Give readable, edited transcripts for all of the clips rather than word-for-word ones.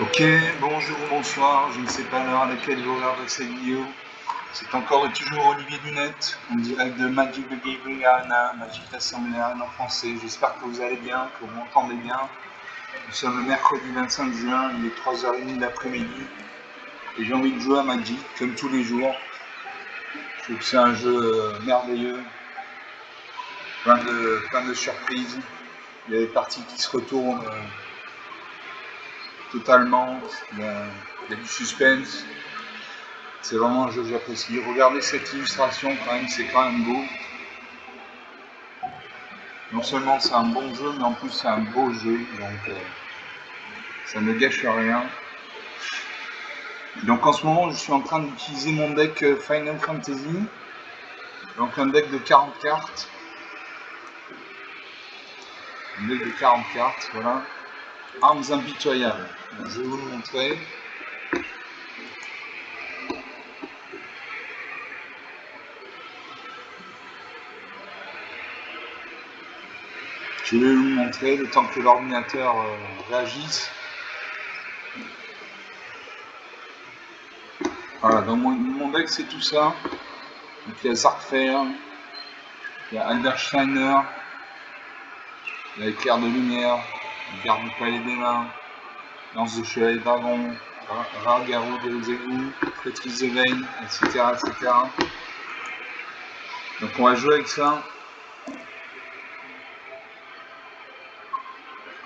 Ok, bonjour ou bonsoir, je ne sais pas l'heure à laquelle vous regardez cette vidéo. C'est encore et toujours Olivier Dunette, en direct de Magic the Gathering Arena, Magic l'Assemblée Arena en français. J'espère que vous allez bien, que vous m'entendez bien. Nous sommes le mercredi 25 juin, il est 3h30 de l'après-midi. Et j'ai envie de jouer à Magic, comme tous les jours. Je trouve que c'est un jeu merveilleux, plein de surprises. Il y a des parties qui se retournent totalement, il y a du suspense. C'est vraiment un jeu que j'apprécie. Regardez cette illustration quand même, c'est quand même beau. Non seulement c'est un bon jeu, mais en plus c'est un beau jeu, donc ça ne gâche rien. Donc en ce moment, je suis en train d'utiliser mon deck Final Fantasy, donc un deck de 40 cartes. Un deck de 40 cartes, voilà. Armes impitoyables. Donc, je vais vous le montrer. Je vais vous le montrer le temps que l'ordinateur réagisse. Voilà, donc mon deck c'est tout ça. Donc il y a Zarkfair, il y a Albert Steiner, il y a Éclair de lumière, Garde du palais des mains, Lance de chevalier dragon, Rar-Garou des égouts, Traîtrise de Veille, etc., etc. Donc on va jouer avec ça.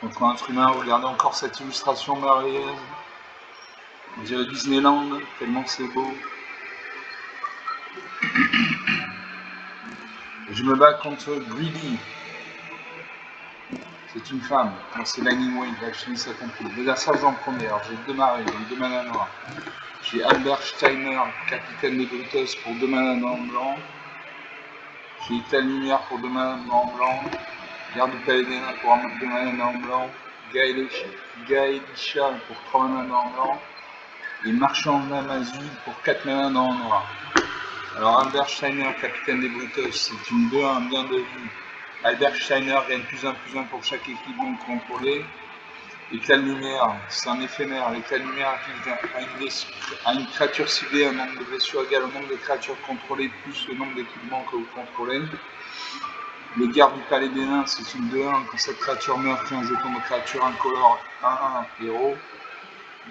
Contre un être humain, regardez encore cette illustration merveilleuse. On dirait Disneyland, tellement c'est beau. Je me bats contre Greedy. C'est une femme. C'est Lightning Wave, la chimie s'accomplit. Les assages en première, j'ai 2 marées, donc 2 manas noirs. J'ai Albert Steiner, capitaine des Brutus pour 2 manas en blanc. J'ai Éclat de lumière pour 2 manas en blanc. Garde du palais des nains pour 2 manas en blanc. Gaëlisha pour 3 manas en blanc. Et Marchand d'Amazul pour 4 manas en noir. Alors Albert Steiner, capitaine des Brutus, c'est une 2-1 bien de vue. Albert Steiner gagne +1/+1 pour chaque équipement contrôlé. Éclat de lumière, c'est un éphémère. L'éclat de lumière affiche à une créature ciblée un nombre de blessures égal au nombre de créatures contrôlées plus le nombre d'équipements que vous contrôlez. Le garde du palais des nains, c'est une 2-1. Quand cette créature meurt, crée un jeton de créature incolore 1-1 héros.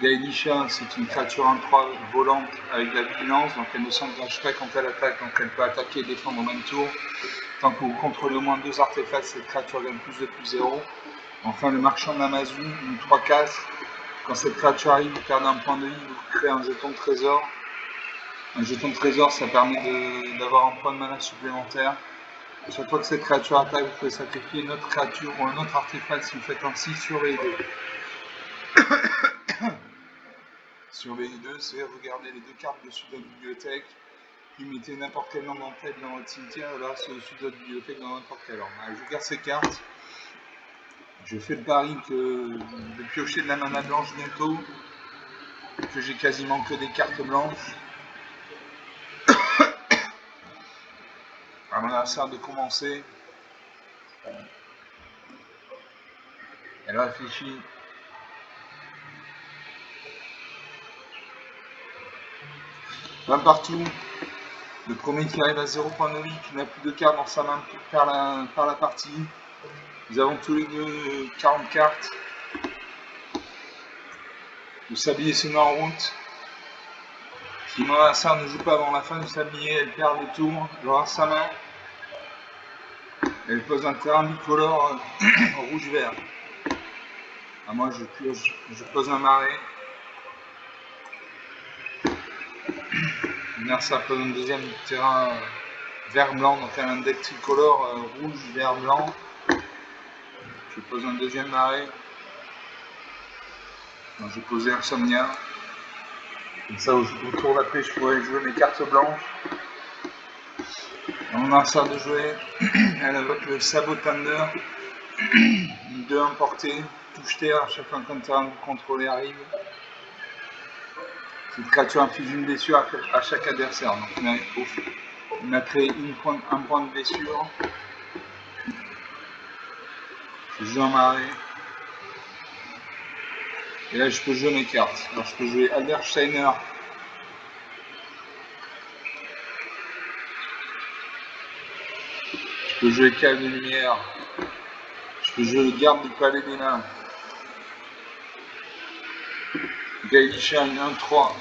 Gaëlisha, c'est une créature 1-3 volante avec la vigilance, donc elle ne s'engage pas quand elle attaque, donc elle peut attaquer et défendre au même tour. Tant que vous contrôlez au moins 2 artefacts, cette créature gagne +2/+0. Enfin, le marchand d'Amazon, une 3/4. Quand cette créature arrive, vous perdez un point de vie, vous créez un jeton de trésor. Un jeton de trésor, ça permet d'avoir un point de mana supplémentaire. À chaque fois que cette créature attaque, vous pouvez sacrifier une autre créature ou un autre artefact si vous faites un 6 sur les 2. Sur les 2, c'est regarder les 2 cartes dessus de votre bibliothèque, puis mettez n'importe quel nom en tête dans votre cimetière, et là c'est au-dessus de votre bibliothèque dans n'importe quel ordre. Allez, je garde ces cartes. Je fais le pari de piocher de la mana blanche bientôt, que j'ai quasiment que des cartes blanches. Alors là, ça de commencer. Elle réfléchit. Un partout. Le premier qui arrive à 0 point de vie, qui n'a plus de cartes dans sa main par la partie. Nous avons tous les deux 40 cartes. Le sablier se met en route. Si mon adversaire ne joue pas avant la fin du sablier, elle perd le tour. Elle aura sa main. Elle pose un terrain bicolore rouge-vert. Ah, moi je pose un marais. L'adversaire pose un deuxième terrain vert-blanc, donc elle a un deck tricolore rouge, vert, blanc. Je pose un deuxième marais. Donc, j'ai posé Insomnia. Comme ça, au tour d'après, je pourrais jouer mes cartes blanches. On a ça de jouer. Elle invoque le Sabot Thunder. Une 2-1 portée. Touche terre à chaque fois qu'un terrain que vous contrôlez arrive. Cette créature inflige une blessure à chaque adversaire. Donc, on a créé un point de blessure. Je joue un marais. Et là, je peux jouer mes cartes. Alors, je peux jouer Albert Steiner. Je peux jouer Calme de Lumière. Je peux jouer le garde du Palais des Nains. Gaïlisha, une 1-3.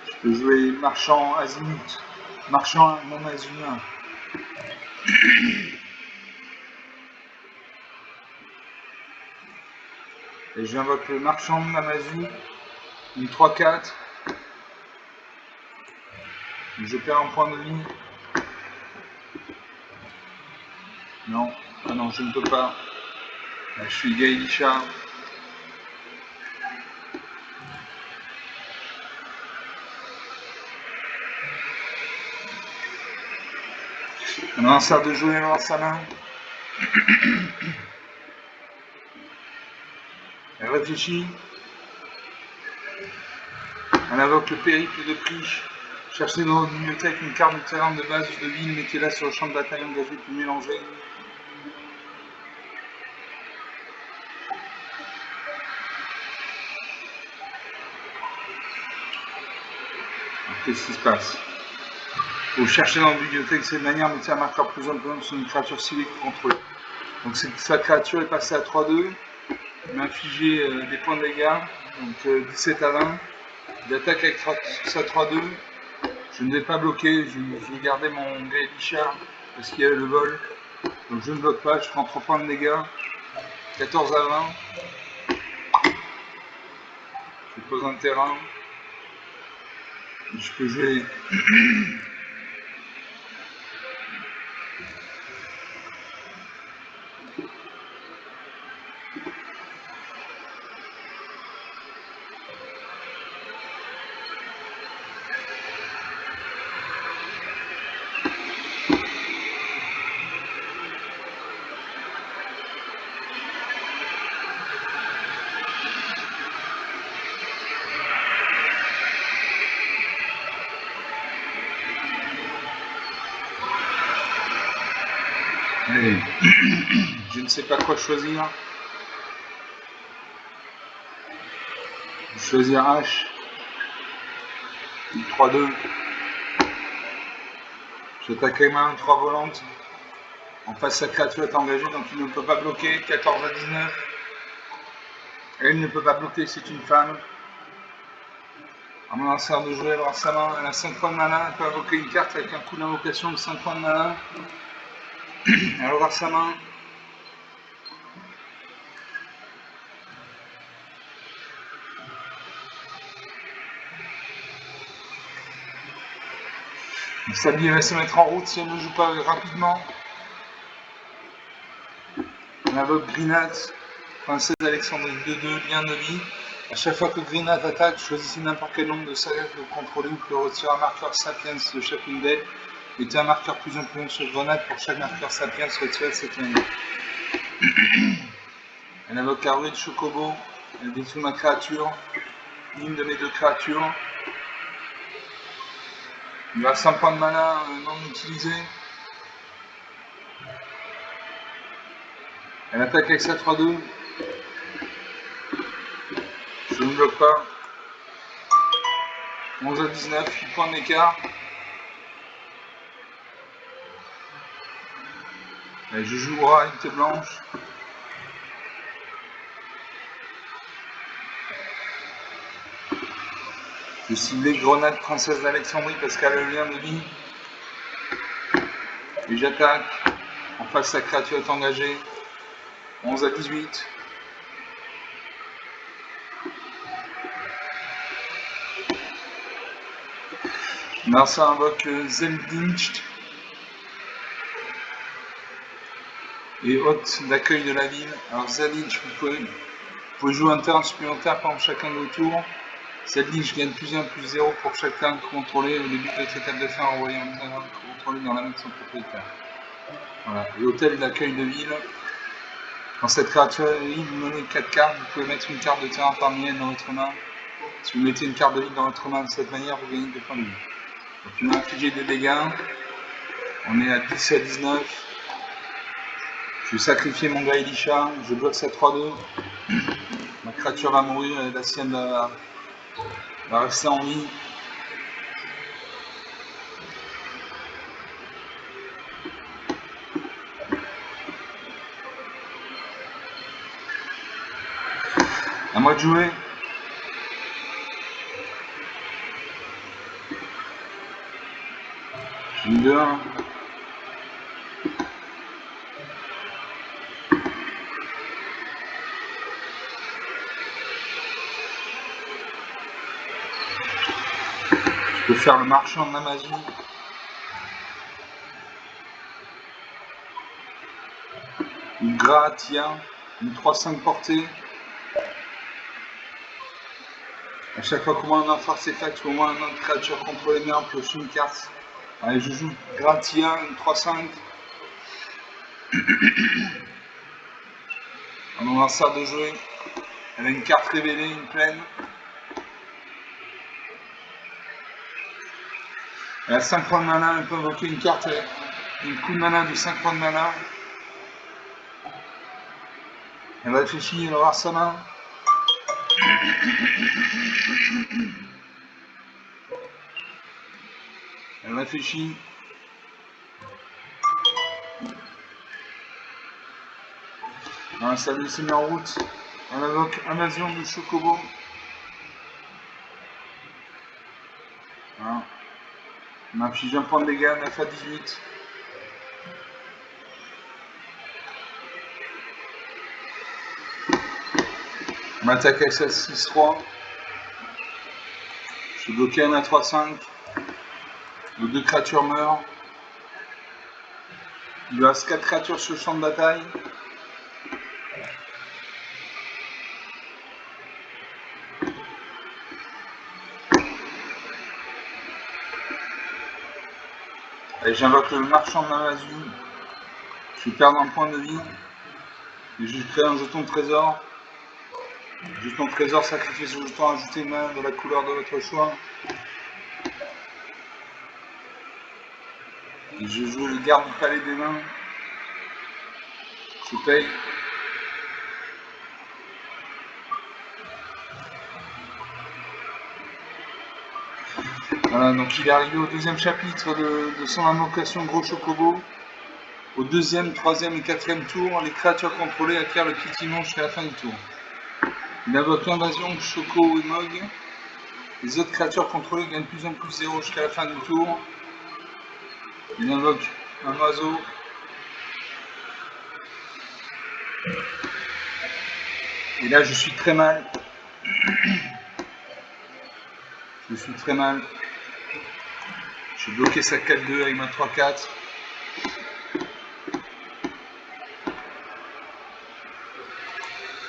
Je peux jouer Marchand Azimut. Marchand non azimut. Et j'invoque le Marchand de Namazu. Une 3-4. Je perds un point de vie. Non. Ah non, je ne peux pas. Là, je suis Gaïlisha. On a un sort de jouer dans sa main. Elle réfléchit. Elle invoque le périple de Priche. Cherchez dans votre bibliothèque une carte de terrain de base de ville, mettez-la sur le champ de bataille engagé puis mélangez. Qu'est-ce qui se passe? Vous cherchez dans la bibliothèque de cette manière, mettez un marqueur plus important sur une créature ciblée que vous contrôlez. Donc sa créature est passée à 3-2, il m'a infligé des points de dégâts, donc 17 à 20. Il attaque avec sa 3-2. Je ne vais pas bloquer, je vais garder mon Gaïlisha parce qu'il y a le vol. Donc je ne bloque pas, je prends 3 points de dégâts. 14 à 20. Je pose un terrain. Je peux jouer. Allez. Je ne sais pas quoi choisir. Je vais choisir H. 3-2. J'attaque les mains, 3 volantes. En face, sa créature est engagée, donc il ne peut pas bloquer. 14 à 19. Elle ne peut pas bloquer, c'est une femme. À mon lanceur de jouer, alors sa main, elle a 5 points de mana, elle peut invoquer une carte avec un coup d'invocation de 5 points de mana. Elle va voir sa main. Le sablier va se mettre en route si elle ne joue pas rapidement. On invoque Grinat, princesse Alexandrie 2-2, lien de vie. À chaque fois que Grinat attaque, choisissez n'importe quel nombre de sagas que vous contrôlez ou que vous retirez un marqueur Sapiens de chacune d'elles. Mettez un marqueur plus ou moins sur grenade pour chaque marqueur Sapiens retiré de cette manière. Elle invoque Arrêt de Chocobo, elle détruit ma créature, une de mes 2 créatures. Il y a 5 points de mana non utilisés. Elle attaque avec sa 3-2. Je ne bloque pas. 11 à 19, 8 points d'écart. Je joue Oralité Blanche. Je cible Grenade Princesse d'Alexandrie parce qu'elle a le lien de vie. Et j'attaque. En face, sa créature est engagée. 11 à 18. Narsa invoque Zeldincht. Et hôte d'accueil de la ville. Alors Zeldincht, vous pouvez jouer un terrain supplémentaire pendant chacun de vos tours. Zeldincht gagne plus 1, plus 0 pour chaque terrain contrôlé au début de votre étape de fin envoyé un terrain contrôlé dans la main de son propriétaire. Voilà. Et hôtel d'accueil de ville. Quand cette créature est libre, vous menez 4 cartes, vous pouvez mettre une carte de terrain parmi elles dans votre main. Si vous mettez une carte de ville dans votre main de cette manière, vous gagnez 2 points de vie. Donc il m'a infligé des dégâts. On est à 10 à 19. Je vais sacrifier mon gars Elisha, je bloque cette 3-2. Ma créature va mourir et la sienne va rester en vie. À moi de jouer. J'ai une 2-1. Je peux faire le marchand de la magie. Une Gratia, une 3-5 portée. À chaque fois qu'on voit un autre artefact ou au moins une autre créature contrôlée merde, pioche une carte. Allez, je joue Gratia, une 3-5. On va ça de jouer. Elle a une carte révélée, une pleine. Elle a 5 points de mana, elle peut invoquer une carte, une coup de mana de 5 points de mana. Elle réfléchit, elle aura sa main. Elle réfléchit. Ça s'est mis en route. Elle invoque Invasion de Chocobo. Voilà. On inflige un point de dégâts, 9 à 18. On m'attaque avec celle 6-3. Je suis bloqué 1 à 3-5. Les 2 créatures meurent. Il lui reste 4 créatures sur le champ de bataille. Et j'invoque le marchand de la magie. Je vais perdre un point de vie. Et je crée un jeton de trésor. Jeton de trésor, sacrifier ce jeton, ajouter une main de la couleur de votre choix. Et je joue le garde du palais des mains. Je paye. Voilà, donc il est arrivé au deuxième chapitre de son invocation Gros Chocobo. Au deuxième, troisième et quatrième tour, les créatures contrôlées acquièrent le piétinement jusqu'à la fin du tour. Il invoque l'invasion Choco et Mog. Les autres créatures contrôlées gagnent plus en plus 0 jusqu'à la fin du tour. Il invoque un oiseau. Et là, je suis très mal. Je suis très mal. Je vais bloquer sa 4-2 avec ma 3-4.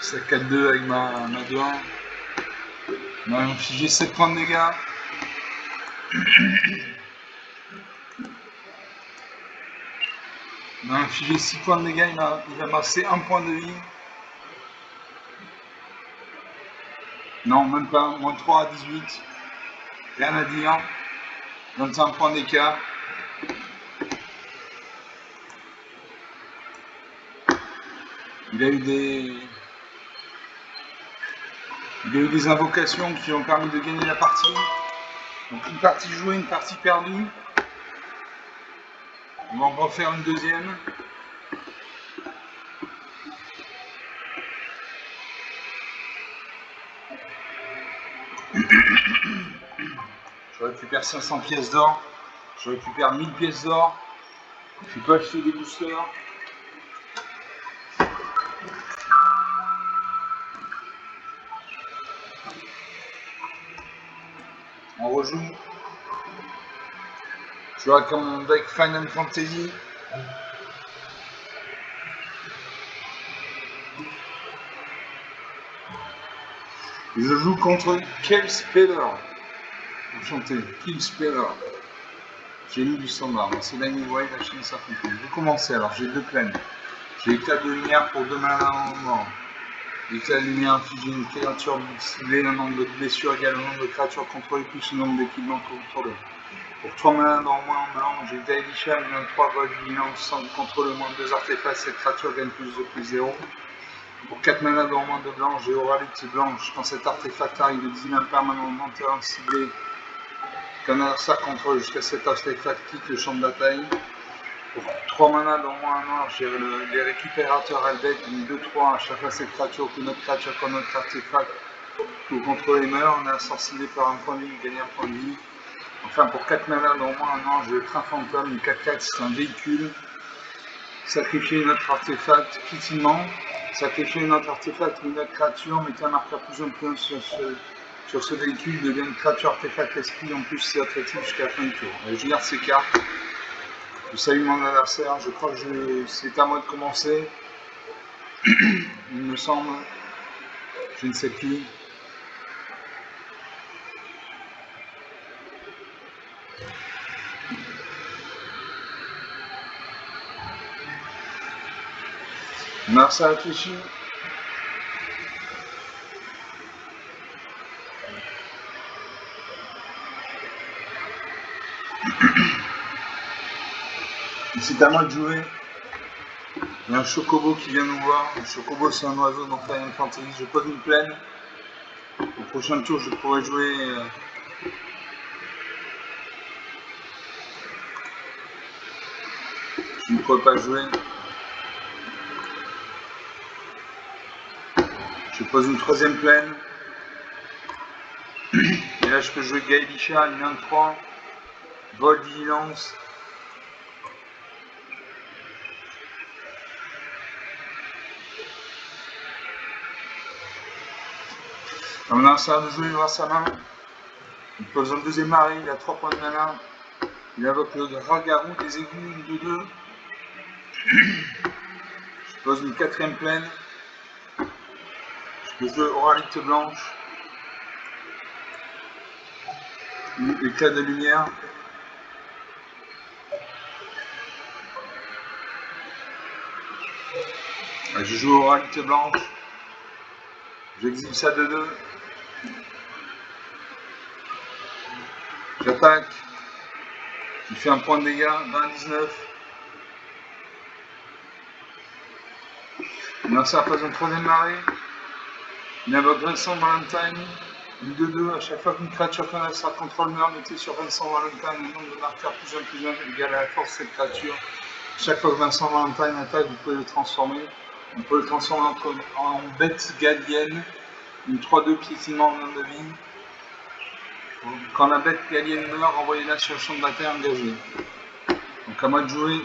Sa 4-2 avec ma 2-1. On m'a infligé 7 points de dégâts. On m'a infligé 6 points de dégâts. Il a massé 1 point de vie. Non, même pas. Moins 3 à 18. Rien à dire. 25 points d'écart. Il a eu des invocations qui ont permis de gagner la partie. Donc une partie jouée, une partie perdue. On va en refaire une deuxième. Je récupère 500 pièces d'or. Je récupère 1000 pièces d'or. Je peux acheter des boosters. On rejoue. Je vois comme deck Final Fantasy. Je joue contre Killspeller. Enchanté, Killspeller. J'ai lu du standard, mais c'est la niveau la chaîne ça fonctionne. Je vais commencer alors, j'ai 2 plaines. J'ai éclat de lumière pour 2 mana en mort. Éclat de lumière inflige une créature ciblée, le nombre de blessures égale au nombre de créatures contrôlées plus le nombre d'équipements contrôlés. Pour 3 manas dans moins en blanc, j'ai Gaelisha, Milan 3, Vol, Vigilance, sans contrôle moins 2 artefacts, cette créature gagne plus 2, plus 0. Pour 4 manas dans moins de blanc, j'ai Oralité blanche. Quand cet artefact arrive, il exile un permanent menteur ciblé qu'un adversaire contrôle jusqu'à cet artefact quitte le champ de bataille. Pour 3 manas dans moins 1 noir, j'ai les récupérateurs Albet, une 2-3, à chaque fois cette créature ou notre créature comme notre artefact que vous contrôlez meurt, on est assassiné par un point de vie, gagne un point de vie. Enfin, pour 4 manas dans moins 1 an, j'ai le train fantôme, une 4-4, c'est un véhicule. Sacrifier une autre artefact, quittement. Sacrifier une autre artefact ou une autre créature, mettez un marqueur plus un point sur ce véhicule, devient une créature artefact esprit, en plus c'est attractif jusqu'à la fin du tour. Je garde ces cartes. Je salue mon adversaire, je crois que c'est à moi de commencer. Il me semble. Je ne sais plus. Non, ça réfléchit. C'est à moi de jouer. Il y a un chocobo qui vient nous voir. Le chocobo, c'est un oiseau dans Final Fantasy. Je pose une plaine. Au prochain tour, je pourrai jouer. Je ne pourrais pas jouer. Je pose une troisième plaine. Et là, je peux jouer Gaelisha, une 1-3. Vol, vigilance. On a un serre de jouer à sa main. Il pose un deuxième arrêt, il a 3 points de mana. Il invoque le Ragarou des aigus, une 2-2. Je pose une quatrième plaine. Je peux jouer Oralité blanche. Éclat de lumière. Je joue Oralité blanche. J'exile ça de 2. J'attaque. Il fait un point de dégâts, 20-19. Il insère pas un troisième marée. Il invoque Vincent Valentine. Une 2-2. À chaque fois qu'une créature qu'on a sa contrôle meurt, mettez sur Vincent Valentine le nombre de marqueurs plus 1 égal à la force de cette créature. Chaque fois que Vincent Valentine attaque, vous pouvez le transformer. On peut le transformer en bête galienne. Une 3-2 piétinement en de vie. Quand la bête galienne meurt, envoyez-la sur le champ de bataille engagé. Donc à moi de jouer.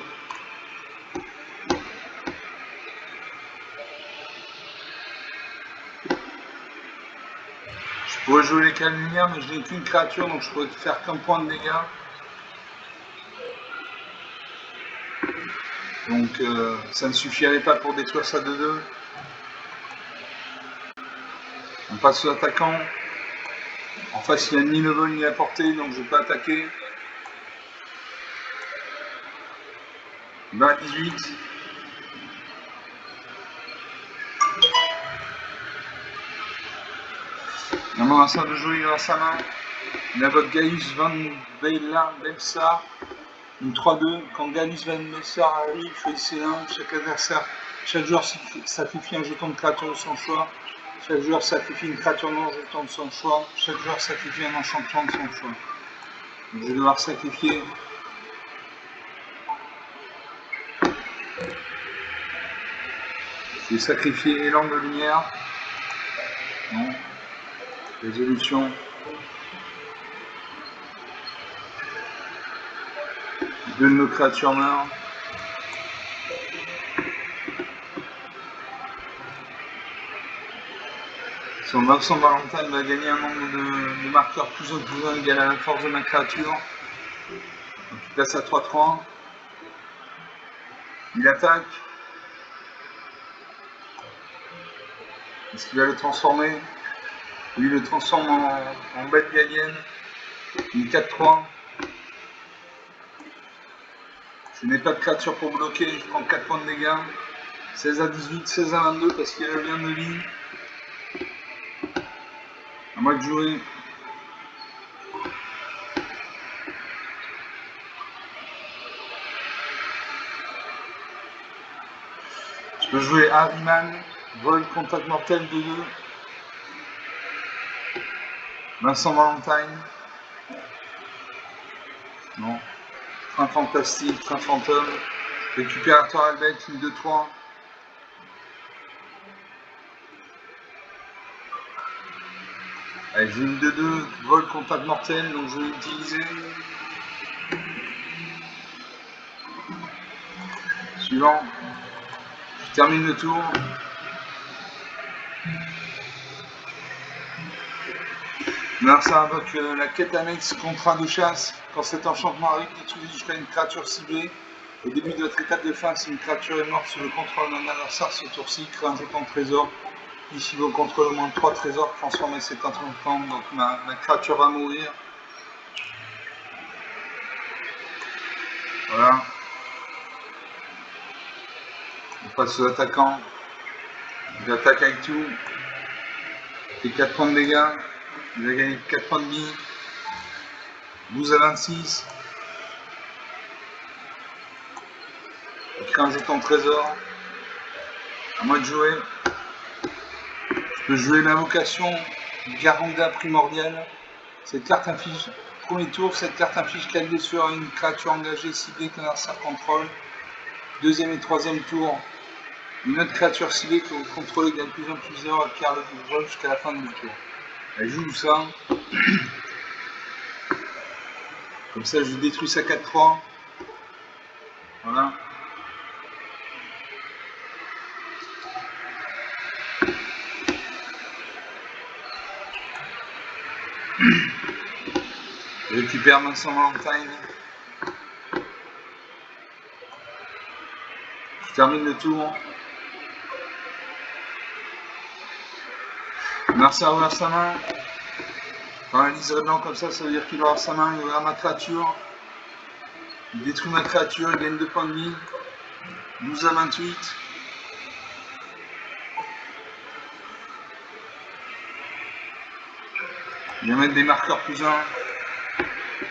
Je pourrais jouer les cales lumière, mais je n'ai qu'une créature, donc je pourrais faire qu'un point de dégâts. Donc ça ne suffirait pas pour détruire ça de 2. On passe aux attaquants. En face, il n'y a ni le vol ni la portée, donc je peux attaquer. 20-18. Maintenant, un sort de jouer grâce à main. Il invoque Gaius Van Belsar. Une 3-2. Quand Gaius Van Belsar arrive, choisissez un. Chaque joueur sacrifie un jeton de créature de son choix. Chaque joueur sacrifie une créature non jeton de son choix. Chaque joueur sacrifie un enchantement de son choix. Donc, je vais devoir sacrifier. Je vais sacrifier élan de lumière. Non. Résolution. Deux de nos créatures meurent. Son Vincent Valentine va gagner un nombre de marqueurs plus ou moins égal à la force de ma créature. Donc il passe à 3-3. Il attaque. Est-ce qu'il va le transformer? Lui, il le transforme en bête galienne. Une 4-3. Je n'ai pas de créature pour bloquer. Je prends 4 points de dégâts. 16-18, 16-22 parce qu'il y a le lien de vie. À moi de jouer. peux jouer Harryman, vol, contact mortel 2-2. Vincent Valentine. Non. Train fantastique, train fantôme. Récupérateur Albert, ligne 2-3. Allez, j'ai une 2-2, vol, contact mortel, donc je vais l'utiliser. Suivant. Je termine le tour. Merci à invoque la quête annexe contrat de chasse. Quand cet enchantement arrive, détruisez jusqu'à une créature ciblée. Au début de votre étape de fin, si une créature est morte sous le contrôle d'un adversaire, ce tour-ci crée un jeton de trésor. Ici, vous contrôlez au moins 3 trésors, transformez cet enchantement, donc ma créature va mourir. Voilà. On passe aux attaquants. J'attaque avec tout. Il fait 4 points de dégâts. Il a gagné 4 points de vie. 12 à 26. Il crée un jeton de trésor. À moi de jouer. Je peux jouer l'invocation Garuda primordiale. Cette carte inflige, premier tour, cette carte inflige 4 blessures à une créature engagée ciblée qu'un adversaire contrôle. Deuxième et troisième tour, une autre créature ciblée que vous contrôlez gagne plus en plus d'heures et perd le contrôle jusqu'à la fin du tour. Elle joue ça. Comme ça, je détruis sa 4-3. Voilà. Je récupère Vincent Valentine. Je termine le tour. Merci à ouvrir sa main. Quand un liseré blanc comme ça veut dire qu'il aura sa main, il aura ma créature. Il détruit ma créature, il gagne 2 points de vie. 12 à 28. Il va mettre des marqueurs plus 1.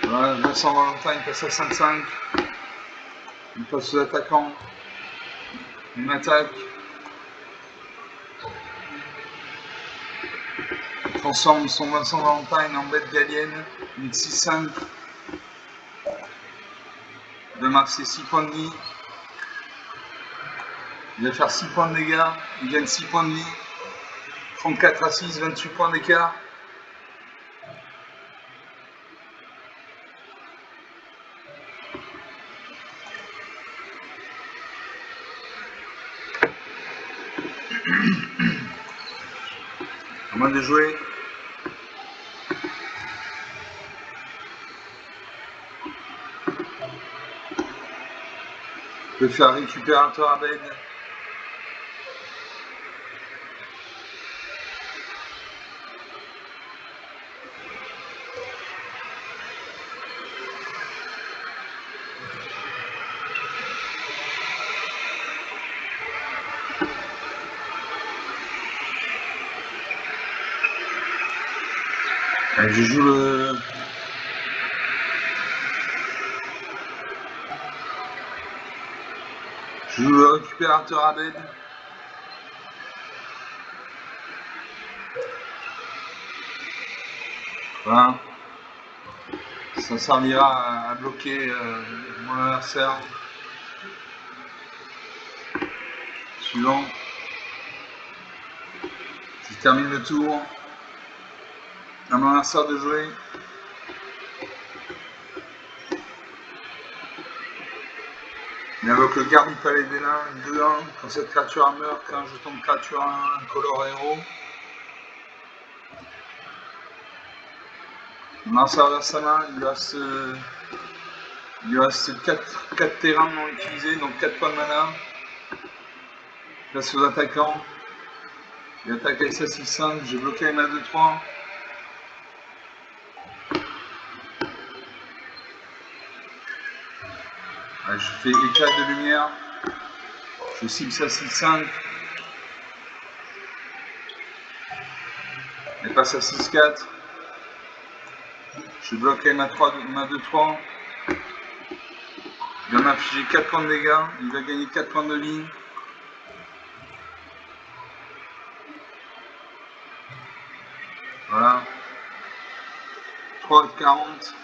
Voilà, Vincent Valentine passe à 5-5. Il passe aux attaquants. Il m'attaque. Il transforme son Vincent Valentine en bête galienne. Une 6-5. Il va marquer 6 points de vie. Il va faire 6 points de dégâts. Il gagne 6 points de vie. 34 à 6, 28 points d'écart. À moi de jouer. Je peux faire récupérateur à bed. Allez, je joue le... Je joue le récupérateur à bed. Voilà. Ça servira à bloquer mon adversaire. Suivant. Je termine le tour. À mon adversaire de jouer. Il invoque le garde du palais des nains, 2-1. Quand cette créature meurt, qu'un jeton de créature 1 color héros. Il m'en sert vers sa main, il lui reste 4 terrains non utilisés, donc 4 points de mana. Je passe aux attaquants. Il attaque avec sa 6-5, j'ai bloqué ma 2-3. Je fais éclat de lumière. Je cible sa 6-5. Elle passe à 6-4. Je bloque ma 2-3. Il va m'afficher 4 points de dégâts. Il va gagner 4 points de vie. Voilà. 3 à 40.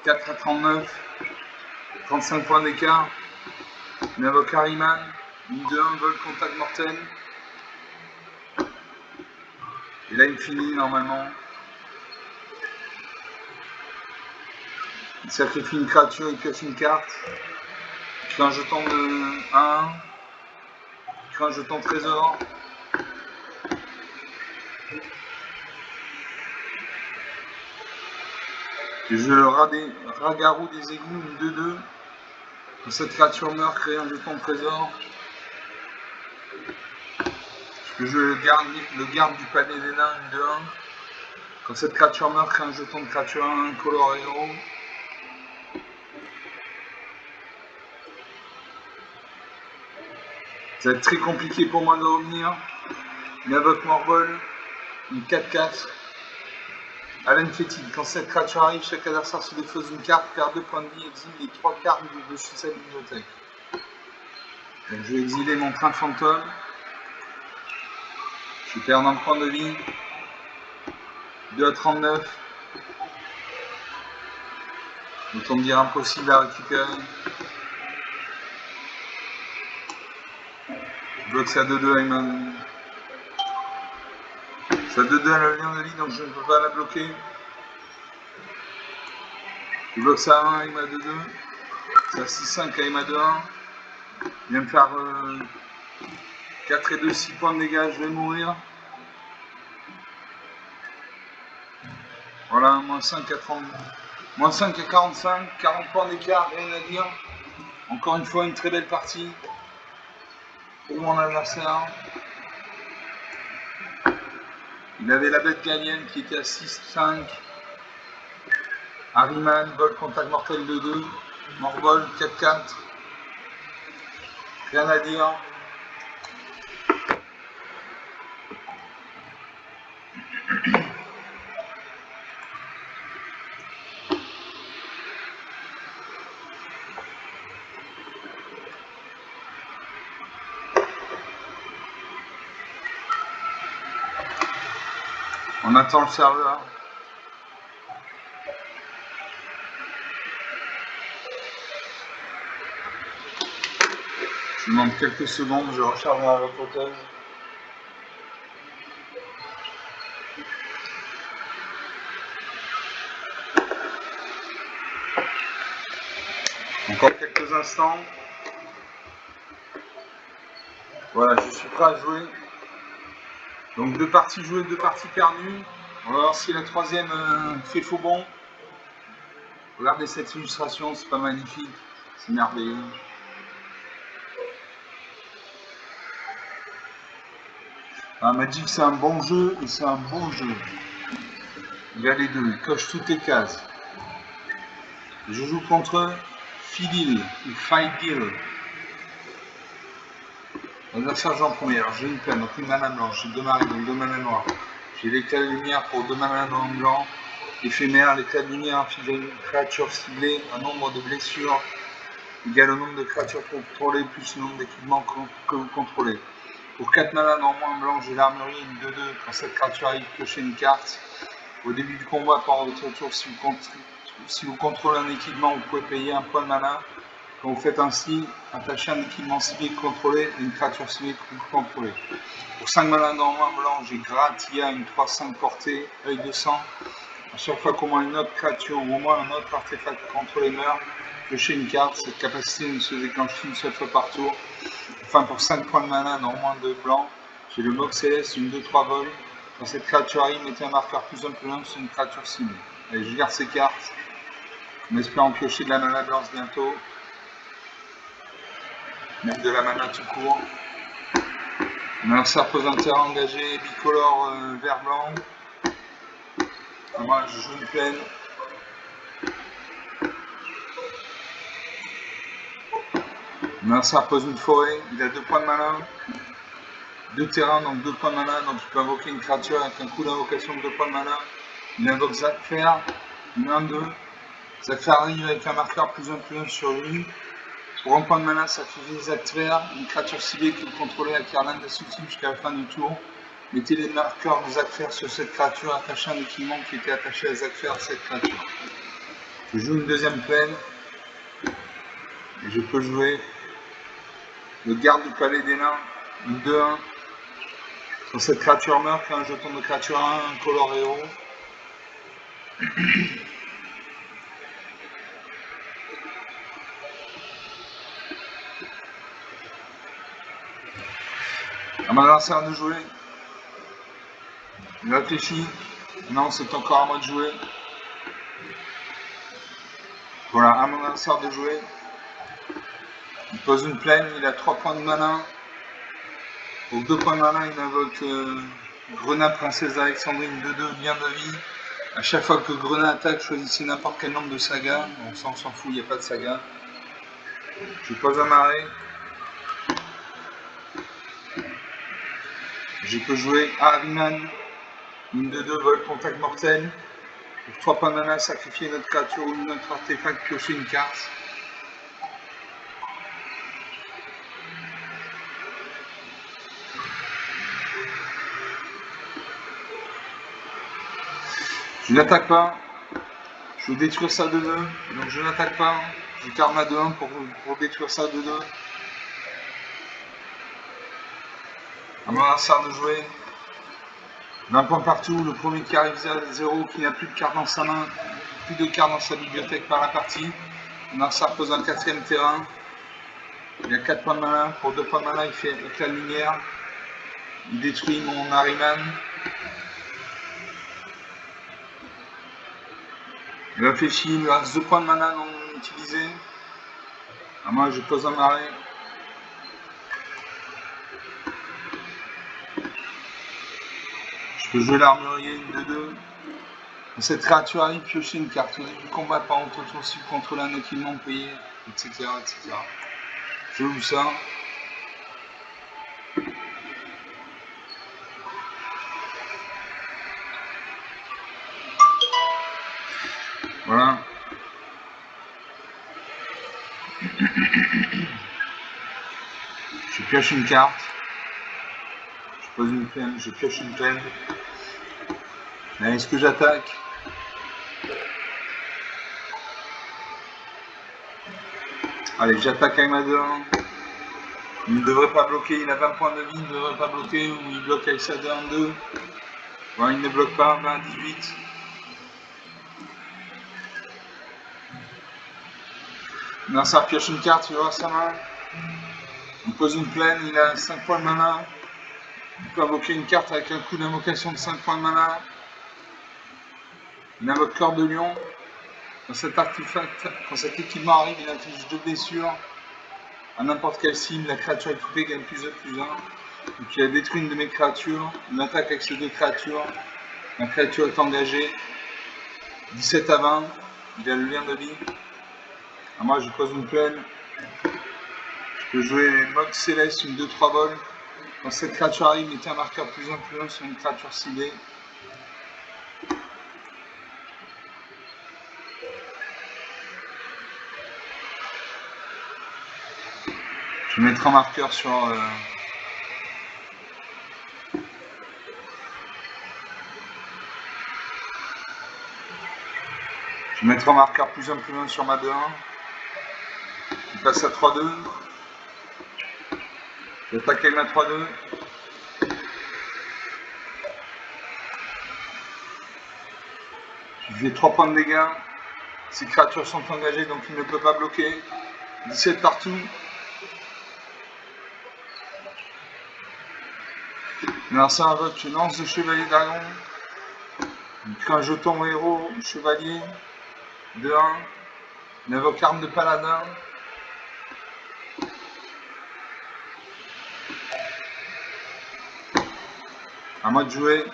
4 à 39. 35 points d'écart. On invoque Harryman. Ligne de 1, vol, contact mortel. Et là, il finit normalement. Il sacrifie une créature, il pioche une carte. Il crée un jeton de 1. Il crée un jeton trésor. Je joue le Ragarou des égouts, une 2-2. Quand cette créature meurt, crée un jeton trésor. Je peux jouer le garde du panier des nains, une 2-1. Quand cette créature meurt, crée un jeton de créature 1, color héros. Ça va être très compliqué pour moi de revenir. Il invoque Morbol, une 4-4. Halen Fétide, quand cette créature arrive, chaque adversaire se défausse une carte, perd 2 points de vie, exile les 3 cartes de dessus sa bibliothèque. Donc je vais exiler mon train fantôme. Je perds un point de vie. 2 à 39. Donc on me dire impossible à récupérer. Je bloque ça 2-2 avec ma... Ça 2-2 à la ligne de vie, donc je ne peux pas la bloquer. Je bloque ça à 1 avec ma 2-2. Ça 6-5 avec ma 2-1. Il vient me faire 4 et 2, 6 points de dégâts, je vais mourir. Voilà, moins 5 à 30. Moins 5 à 45, 40 points d'écart, rien à dire. Encore une fois, une très belle partie pour mon adversaire. Il avait la bête gagnante qui était à 6-5. Harryman, vol, contact mortel 2-2. Morbol 4-4. Rien à dire. On attend le serveur. Je demande quelques secondes, je recharge ma vapoteuse. Encore quelques instants. Voilà, je suis prêt à jouer. Donc 2 parties jouées, 2 parties perdues. On va voir si la troisième fait faux bon. Regardez cette illustration, c'est pas magnifique, c'est merveilleux. Magic c'est un bon jeu et c'est un beau jeu. Il y a les deux, il coche toutes les cases. Je joue contre Fidil ou Fidil. L'adversaire joue en premier, alors j'ai une peine, donc une mana blanche, j'ai 2 marines, donc 2 mana noirs. J'ai l'éclat de lumière pour 2 mana blanc. Éphémère, l'éclat de lumière inflige à une créature ciblée un nombre de blessures égal au nombre de créatures contrôlées plus le nombre d'équipements que vous contrôlez. Pour 4 mana en moins blanc, j'ai l'armurerie, une 2-2. Quand cette créature arrive, piochez une carte. Au début du combat, pendant votre tour, si vous contrôlez un équipement, vous pouvez payer 1 point de mana. Quand vous faites ainsi, attachez un équipement ciblé contrôlé et une créature ciblée que vous contrôlez. Pour 5 mana en moins blanc, j'ai Gratia, une 3-5 portée, œil de sang. À chaque fois qu'au moins une autre créature ou au moins un autre artefact contrôlé meurt, piochez une carte. Cette capacité ne se déclenche qu'une seule fois par tour. Enfin, pour 5 points de mana en moins de blanc, j'ai le Mox Céleste, une 2-3 vol. Quand cette créature arrive, mettez un marqueur +1/+1 sur une créature cible. Allez, je garde ces cartes, en espérant piocher de la mana blanche bientôt. Même de la mana tout court. L'adversaire pose un terrain engagé, bicolore vert-blanc. Moi, je joue une plaine. L'adversaire pose une forêt, il a 2 points de mana. 2 terrains, donc 2 points de mana, donc il peut invoquer une créature avec un coup d'invocation de 2 points de mana. Il invoque Zakfer, une 1-2. Zakfer arrive avec un marqueur +1/+1 sur lui. Pour 1 point de mana, sacrifiez Zakfer, une créature ciblée que vous contrôlez acquiert l'un des sous-types jusqu'à la fin du tour. Mettez les marqueurs des affaires sur cette créature, attachez un équipement qui était attaché à les affaires de cette créature. Je joue une deuxième plaine. Et je peux jouer le garde du palais des nains, une 2-1. Quand cette créature meurt, un jeton de créature 1, un color héros. À mon adversaire de jouer. Il réfléchit. Non, c'est encore à moi de jouer. Voilà, à mon adversaire de jouer. Il pose une plaine, il a 3 points de mana. Pour 2 points de mana, il invoque Grenat Princesse Alexandrine 2-2, bien de vie. À chaque fois que Grenat attaque, choisissez n'importe quel nombre de sagas. Bon, ça on s'en fout, il n'y a pas de saga. Je pose un marais. Je peux jouer Ahriman, une 2-2, vol contact mortel. Pour 3 points de mana, sacrifier notre créature ou notre artefact, piocher une carte. Je n'attaque pas. Je veux détruire ça de 2, donc je n'attaque pas. Je karma de 1 pour détruire ça de 2. À mon adversaire de jouer. 20 points partout, le premier qui arrive à 0, qui n'a plus de cartes dans sa main, plus de cartes dans sa bibliothèque par la partie. Mon adversaire pose un 4ème terrain. Il a 4 points de mana, pour 2 points de mana il fait éclat de lumière. Il détruit mon Ahriman. Il réfléchit, il lui reste 2 points de mana non utilisés. À moi je pose un marais. Je peux jouer l'armurier, une 2-2. Quand cette créature arrive, piocher une carte. Au début du combat, par contre, tour si vous contrôlez un équipement payé, etc., etc. Je joue ça. Voilà. Je pioche une carte. Je pose une plaine, je pioche une plaine. Est-ce que j'attaque? Allez, j'attaque avec ma 2-1. Il ne devrait pas bloquer, il a 20 points de vie, il ne devrait pas bloquer, ou il bloque avec sa 2-1-2. Voilà, il ne bloque pas, 20-18. Non, ça pioche une carte, il va voir sa main. Il pose une plaine, il a 5 points de mana. Il peut invoquer une carte avec un coup d'invocation de 5 points de mana. Il invoque Cœur de Lion. Quand cet artefact, quand cet équipement arrive, il inflige 2 blessures à n'importe quelle cible. La créature équipée gagne +1/+1. Donc il a détruit une de mes créatures. Il attaque avec ces 2 créatures. Ma créature est engagée. 17 à 20. Il a le lien de vie. À moi, je pose une plaine. Je peux jouer mode céleste, une 2-3 vols. Quand cette créature arrive, mettez un marqueur +1/+1 sur une créature ciblée. Je vais mettre un marqueur sur... Je vais mettre un marqueur +1/+1 sur ma 2-1. Il passe à 3-2. J'attaque avec ma 3-2. Je fais 3 points de dégâts. Ces créatures sont engagées, donc il ne peut pas bloquer. 17 partout. Alors ça invoque une lance de chevalier dragon. Il crée un jeton héros chevalier. 2-1. Il invoque arme de paladin. À moi de jouer.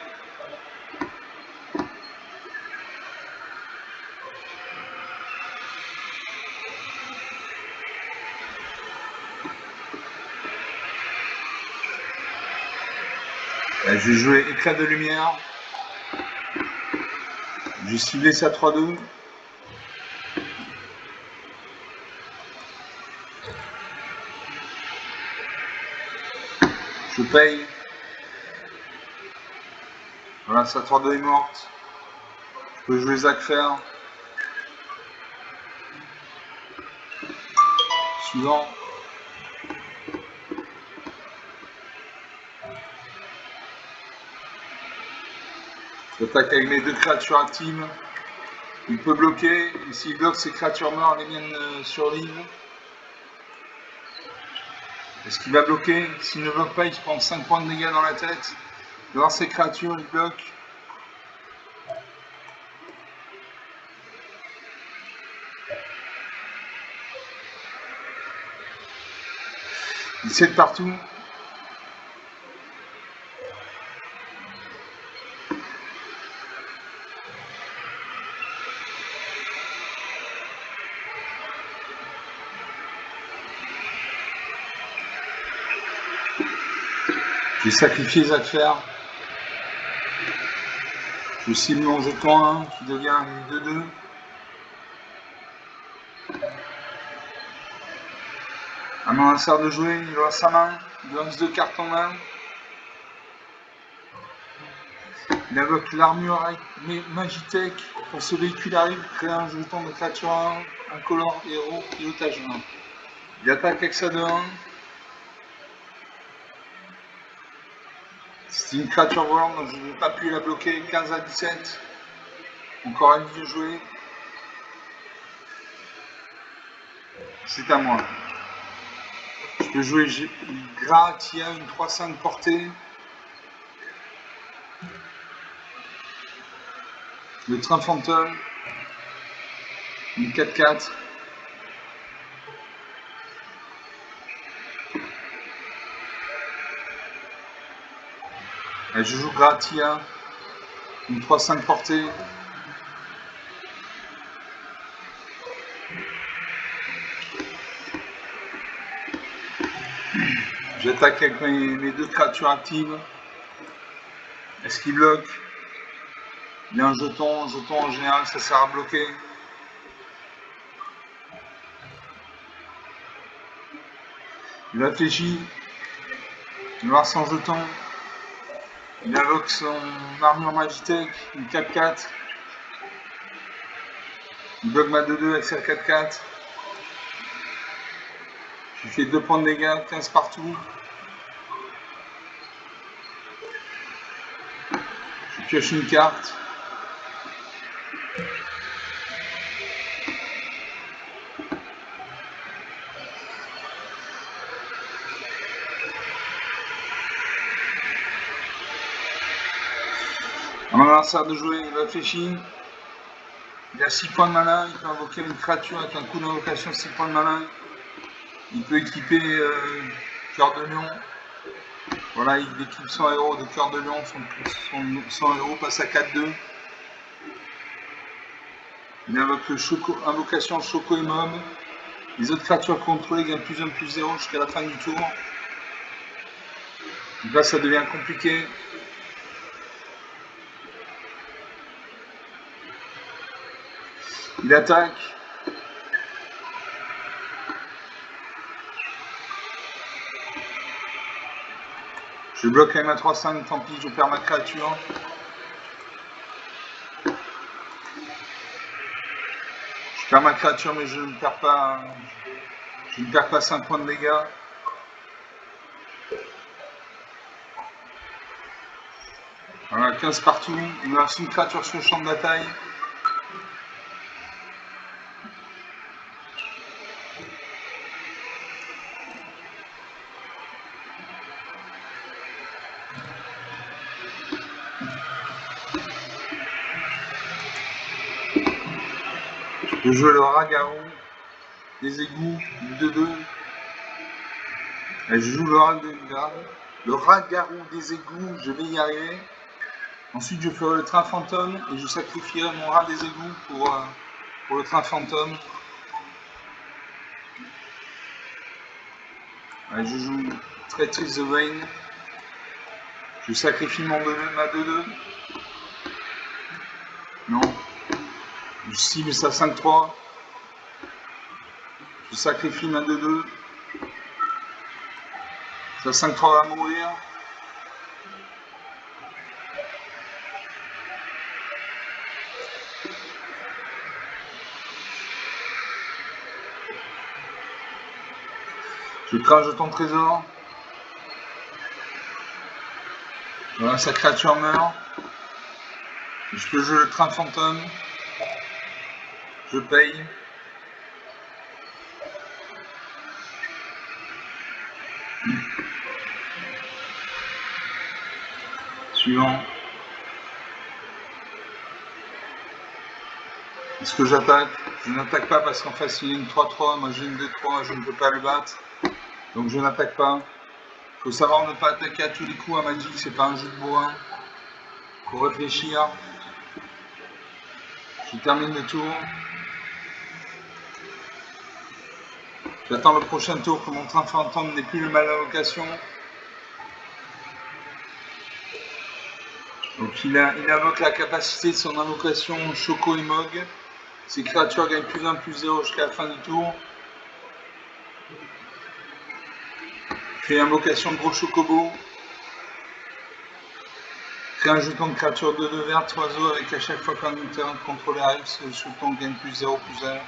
Je vais jouer éclat de lumière. Je vais cibler sa 3-2. Je paye. Voilà, sa 3-2 est morte. Je peux jouer Zakfer. Suivant. J'attaque avec mes 2 créatures actives. Il peut bloquer. Et s'il bloque, ses créatures meurent, les miennes survivent. Est-ce qu'il va bloquer? S'il ne bloque pas, il se prend 5 points de dégâts dans la tête. Il va voir ses créatures, il bloque. Il sait de partout. Je vais sacrifier Zakfer. Je cible mon jeton 1 qui devient une 2-2. Un moment sert de jouer, il aura sa main. Il lance 2 cartes en main. Il invoque l'armure Magitech. Pour ce véhicule arrive, crée un jeton de créature 1, incolore, héros, pilotage 1. Il attaque avec sa 2-1. C'est une créature volante, donc je n'ai pas pu la bloquer. 15 à 17. Encore un de jouer. C'est à moi. Je peux jouer Gratia, une 3-5 portée. Le train fantôme. Une 4-4. Et je joue Gratia. Une 3-5 portée. J'attaque avec mes 2 créatures actives. Est-ce qu'il bloque? Il y a un jeton. Jeton en général, ça sert à bloquer. Il réfléchit. Il va voir son jeton. Il invoque son armure Magitech, une 4-4. Il bloque ma 2-2 avec sa 4-4. Je lui fais 2 points de dégâts, 15 partout. Je pioche une carte. Un adversaire de jouer, il réfléchit. Il a 6 points de mana, il peut invoquer une créature avec un coup d'invocation 6 points de mana. Il peut équiper Cœur de Lion. Voilà, il équipe son héros de Cœur de Lion, son héros passe à 4-2. Il invoque invocation Choco et Mob. Les autres créatures contrôlées gagnent plus 1 plus 0 jusqu'à la fin du tour. Donc là ça devient compliqué. Il attaque. Je bloque avec ma 3-5, tant pis, je perds ma créature. Je perds ma créature, mais je ne perds pas 5 points de dégâts. Voilà, 15 partout. Il me reste une créature sur le champ de bataille. Je joue le Rat-Garou des égouts, 2-2. Je joue le Rat-Garou des égouts, je vais y arriver. Ensuite, je ferai le train fantôme et je sacrifierai mon rat des égouts pour le train fantôme. Je joue Treacherous the Vein. Je sacrifie ma 2-2. Non. Je cible sa 5-3. Je sacrifie ma 2-2. Sa 5-3 va mourir. Je crée un jeton trésor. Voilà, sa créature meurt. Je peux jouer le train fantôme. Je paye. Suivant. Est-ce que j'attaque? Je n'attaque pas parce qu'en face il y a une 3-3, moi j'ai une 2-3, je ne peux pas le battre. Donc je n'attaque pas. Il faut savoir ne pas attaquer à tous les coups à Magic, c'est pas un jeu de bois. Il faut réfléchir. Je termine le tour. J'attends le prochain tour que mon train fantôme n'ait plus le mal à location. Donc il invoque la capacité de son invocation Choco et Mog. Ces créatures gagnent plus 1, plus 0 jusqu'à la fin du tour. Crée invocation de gros chocobo. Crée un jeton de créature de 2 vertes oiseau avec à chaque fois qu'un terrain contrôlé arrive, ce jeton gagne plus 0, plus 1.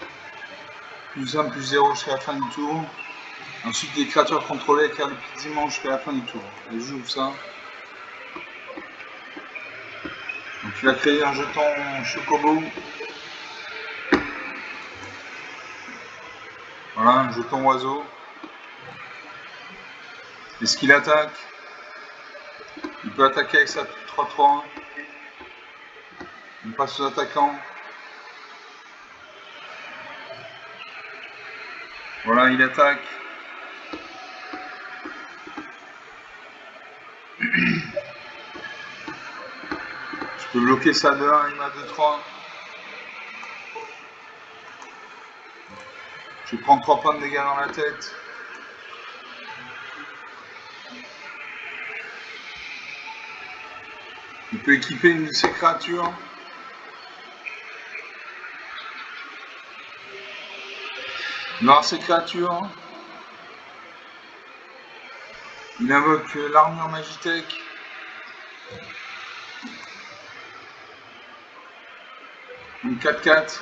Plus 1, plus 0 jusqu'à la fin du tour. Ensuite, les créatures contrôlées avec le piétinement jusqu'à la fin du tour. Et je joue ça. Donc il va créer un jeton chocobo. Voilà, un jeton oiseau. Est-ce qu'il attaque? Il peut attaquer avec sa 3-3. On passe aux attaquants. Voilà, il attaque. Je peux bloquer ça de 1, il m'a 2-3. Je prends 3 points de dégâts dans la tête. Il peut équiper une de ses créatures. Il va avoir ses créatures. Il invoque l'armure Magitech. Une 4-4.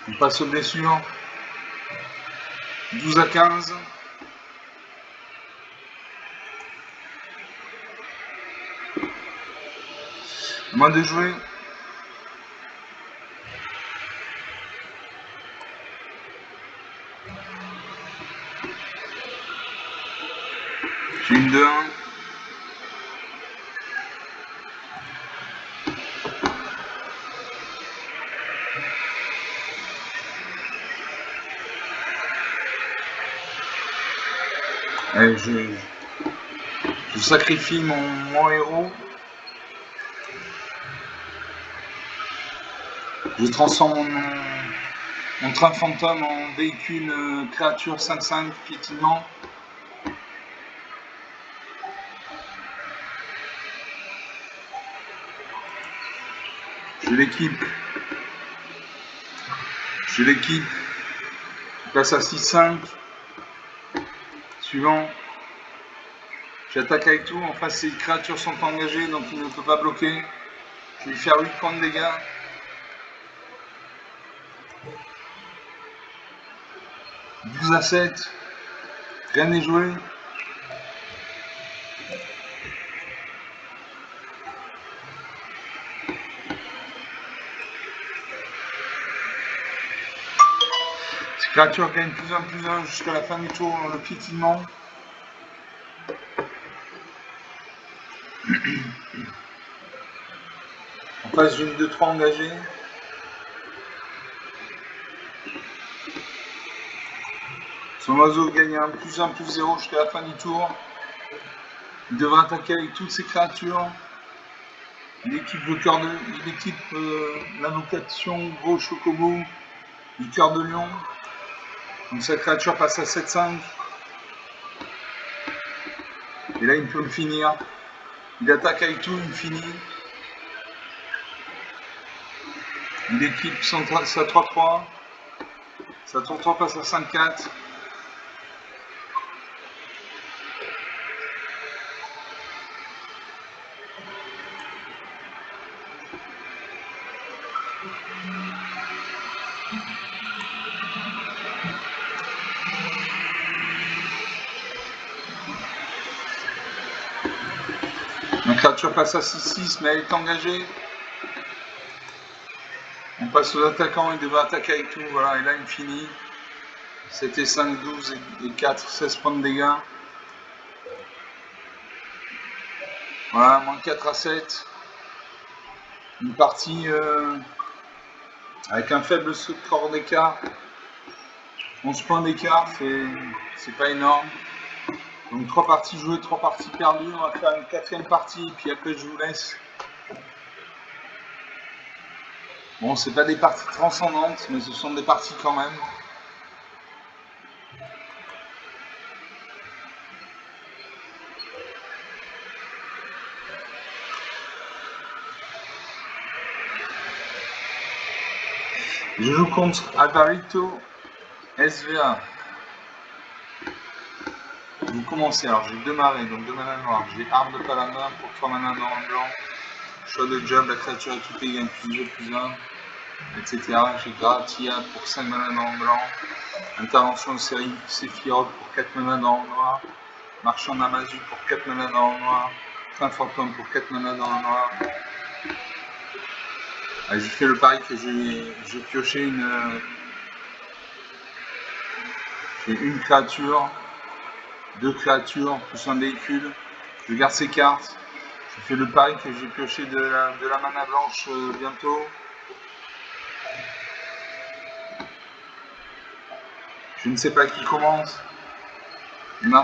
On passe aux blessures. 12 à 15. À moi de jouer. J'ai une 2-1. Allez, je sacrifie mon héros. Je transforme mon train fantôme en véhicule créature 5-5 piétinement. Je l'équipe. Je passe à 6-5. Suivant. J'attaque avec tout. En face, ces créatures sont engagées, donc il ne peut pas bloquer. Je vais lui faire 8 points de dégâts. 12 à 7. Rien n'est joué. Ces créatures gagnent plus 1 jusqu'à la fin du tour dans le piétinement. On passe d'une 2-3 engagée. Son oiseau gagne un +1, +0 jusqu'à la fin du tour. Il devra attaquer avec toutes ses créatures. Il équipe l'invocation gros chocobo du cœur de lion. Donc sa créature passe à 7-5. Et là il peut me finir. Il attaque avec tout, il me finit. Il équipe sa 3-3. Sa 3-3 passe à 5-4. créature passe à 6-6, mais elle est engagée. On passe aux attaquants, il devrait attaquer avec tout. Voilà, et là il finit. C'était 5, 12 et 4, 16 points de dégâts. Voilà, moins 4 à 7. Une partie avec un faible score d'écart. 11 points d'écart, c'est pas énorme. Donc 3 parties jouées, 3 parties perdues. On va faire une 4e partie, et puis après je vous laisse. Bon, c'est pas des parties transcendantes, mais ce sont des parties quand même. Je joue contre Alvarito SVA. Vous commencez, alors j'ai 2 marées, donc 2 manas noirs. J'ai arme de paladin pour 3 manas noirs en blanc. Choix de job, la créature équipée gagne +2/+1, etc. J'ai Gratia pour 5 manas noirs en blanc. Intervention de série Sephiroth pour 4 manas noirs en noir. Marchand d'Amazu pour 4 manas noirs en noir. Train fantôme pour 4 manas noirs en noir. J'ai fait le pari que j'ai pioché une créature, 2 créatures, plus un véhicule. Je garde ces cartes. Je fais le pari que j'ai pioché de la mana blanche bientôt. Je ne sais pas qui commence.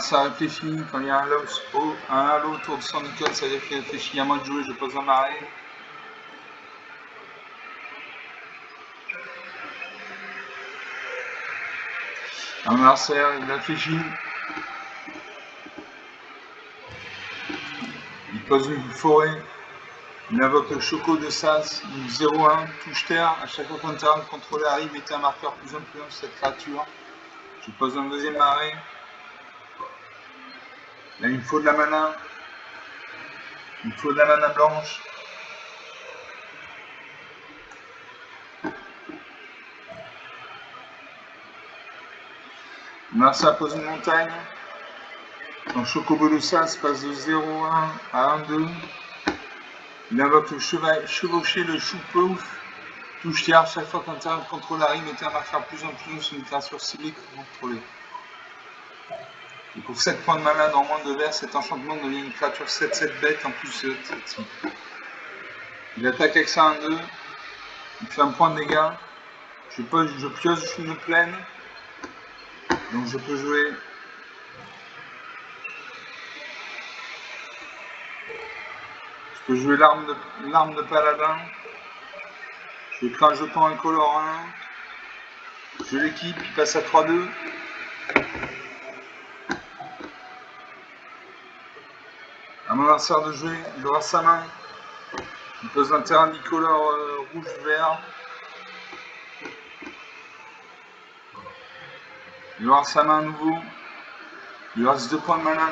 Ça réfléchit. Quand il y a un halo autour de son icône, ça veut dire qu'il réfléchit. À moi de jouer, je pose un marée. Un adversaire, il réfléchit. Il pose une forêt. Il invoque le Choco de Sas, 0-1, touche terre. À chaque fois qu'un terrain contrôlé arrive, mettez un marqueur +1/+1 sur cette créature. Je pose un deuxième marée. Là, il me faut de la mana. Il me faut de la mana blanche. Là, ça pose une montagne. Son Chocobo de Sas passe de 0-1 à 1-2. Il invoque le chevaucher, le choupouf. Touche terre. Chaque fois qu'un terrain contrôle arrive, mettez un marqueur +1/+1 sur une créature ciblée que vous contrôlez. Et pour 7 points de mana dans moins de verre, cet enchantement devient une créature 7/7 bête en plus de type. Il attaque avec ça 1-2. Il fait un point de dégâts. Je pioche une plaine. Donc je peux jouer. Je peux jouer l'arme de paladin. Je vais créer un jeton incolore 1. Je l'équipe, il passe à 3-2. À mon adversaire de jouer, il aura sa main. Il pose un terrain bicolore rouge-vert. Il aura sa main à nouveau. Il lui reste 2 points de mana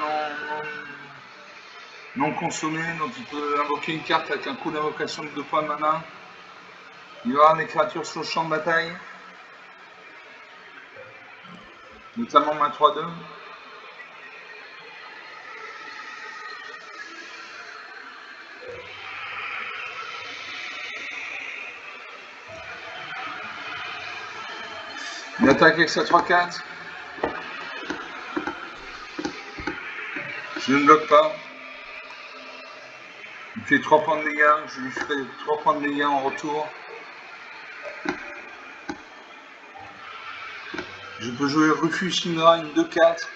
non consommés, donc il peut invoquer une carte avec un coup d'invocation de 2 points de mana. Il aura des créatures sur le champ de bataille, notamment ma 3-2. Il attaque avec sa 3-4. Je ne bloque pas. Il fait 3 points de dégâts. Je lui ferai 3 points de dégâts en retour. Je peux jouer Rufus Shinra, une 2-4.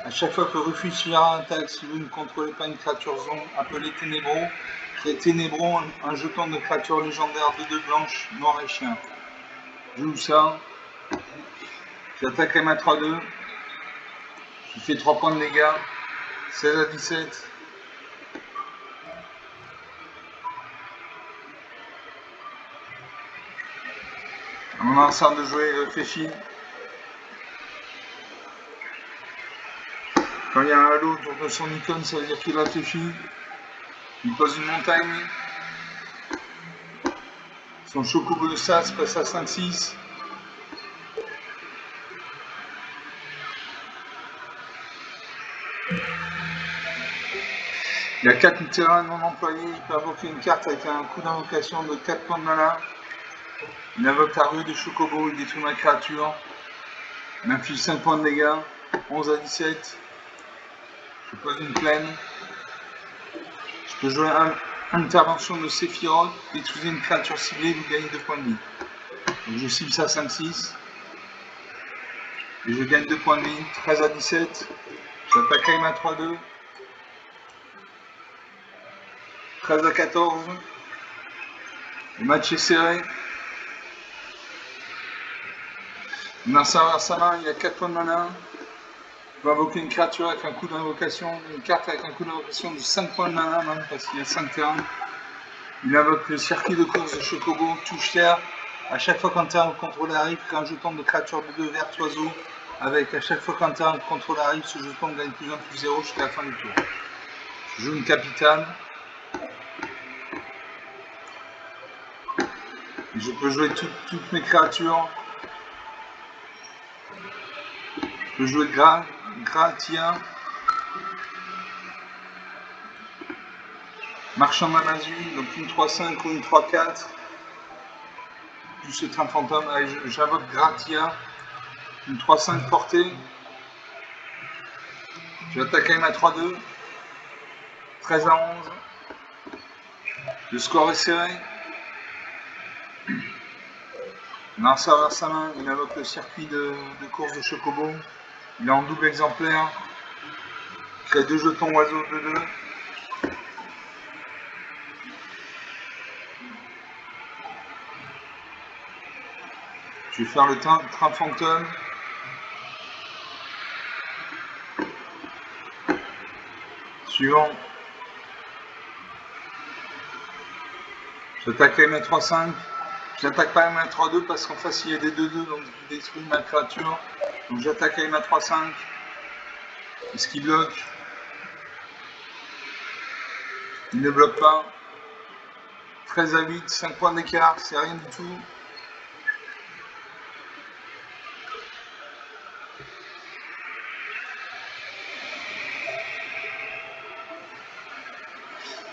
À chaque fois que Rufus Shinra attaque, si vous ne contrôlez pas une créature zone, appelez Ténébro. Créez Ténébro, un jeton de créature légendaire de 2 blanches, noir et chien. Je joue ça. J'attaque à ma 3-2. Je fais 3 points de dégâts. 16 à 17. À mon adversaire de jouer, il réfléchit. Quand il y a un halo autour de son icône, ça veut dire qu'il réfléchit. Il pose une montagne. Son Chocobo de Sas passe à 5-6. Il y a 4 terrains non employés, il peut invoquer une carte avec un coup d'invocation de 4 points de mana. Il invoque la rue des chocobos, il détruit ma créature. Il m'inflige 5 points de dégâts, 11 à 17. Je pose une plaine. Je peux jouer intervention de Sephiroth, détruisez une créature ciblée, vous gagnez 2 points de vie. Donc je cible ça 5-6. Et je gagne 2 points de vie, 13 à 17. J'attaque Aima 3-2. 13 à 14. Le match est serré. Narsa vers sa main, il a 4 points de mana. Il va invoquer une créature avec un coup d'invocation, une carte avec un coup d'invocation de 5 points de mana, même parce qu'il y a 5 terrains. Il invoque le circuit de course de Chocobo, touche terre. À chaque fois qu'un terrain contrôle arrive, crée un jeton de créature de 2 verts oiseaux. Avec à chaque fois qu'un terrain contrôle arrive, ce jeton gagne +1/+0 jusqu'à la fin du tour. Je joue une capitale. Et je peux jouer toutes mes créatures. Je peux jouer Gratia. Marchand d'Amazon, donc une 3-5 ou une 3-4. Plus ce train fantôme. Allez, j'invoque Gratia. Une 3-5 portée. J'attaque à 3-2. 13 à 11. Le score est serré. Narsa vers sa main, il invoque le circuit de course de Chocobo. Il est en double exemplaire. Il crée 2 jetons oiseaux de 2. Je vais faire le train fantôme. Suivant. J'attaque à 3-5. Je n'attaque pas à 3-2 parce qu'en face il y a des 2-2, donc je détruis ma créature. Donc j'attaque à 3-5. Est-ce qu'il bloque? Il ne bloque pas. 13 à 8, 5 points d'écart, c'est rien du tout.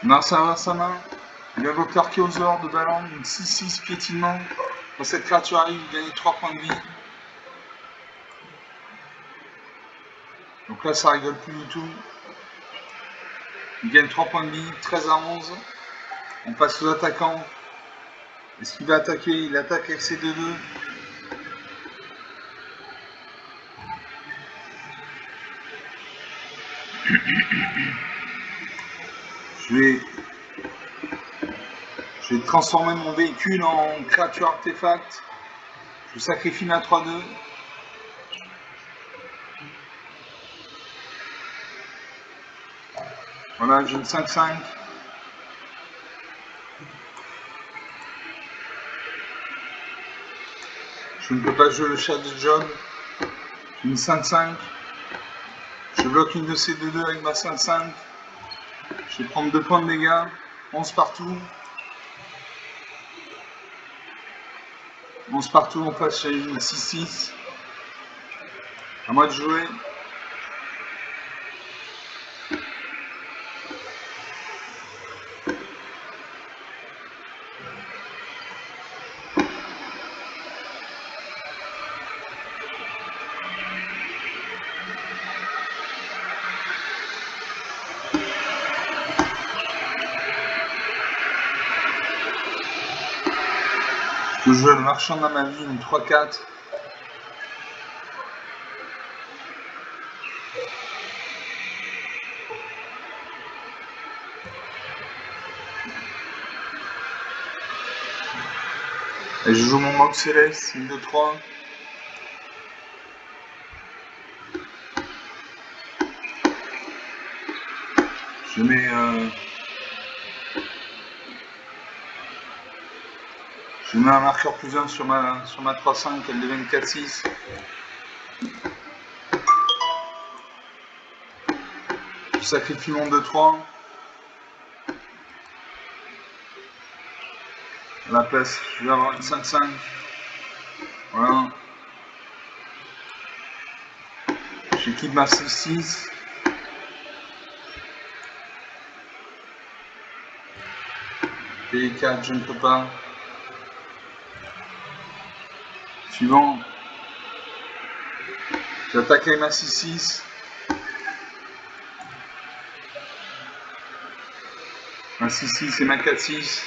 Narsa vers sa main. Il invoque l'Archéosaure de Balan, une 6-6 piétinement. Quand cette créature arrive, il gagne 3 points de vie. Donc là, ça rigole plus du tout. Il gagne 3 points de vie, 13 à 11. On passe aux attaquants. Est-ce qu'il va attaquer? Il attaque avec ses 2-2. Je vais transformer mon véhicule en créature artefact. Je sacrifie ma 3-2. Voilà, j'ai une 5-5. Je ne peux pas jouer le chat de John. J'ai une 5-5. Je bloque une de ces 2-2 avec ma 5-5. Je vais prendre 2 points de dégâts. 11 partout. 11 partout, on passe à une 6-6. À moi de jouer. Je joue le marchand dans ma vie, une 3-4. Et je joue mon Mox Céleste, une 2-3. Je mets un marqueur +1 sur ma 3-5, elle devient 4-6. Je sacrifie mon 2-3. À la place, je vais avoir une 5-5. Voilà. J'équipe ma 6-6. P4, je ne peux pas. Suivant. J'attaque avec ma 6-6. Ma 6-6 et ma 4-6.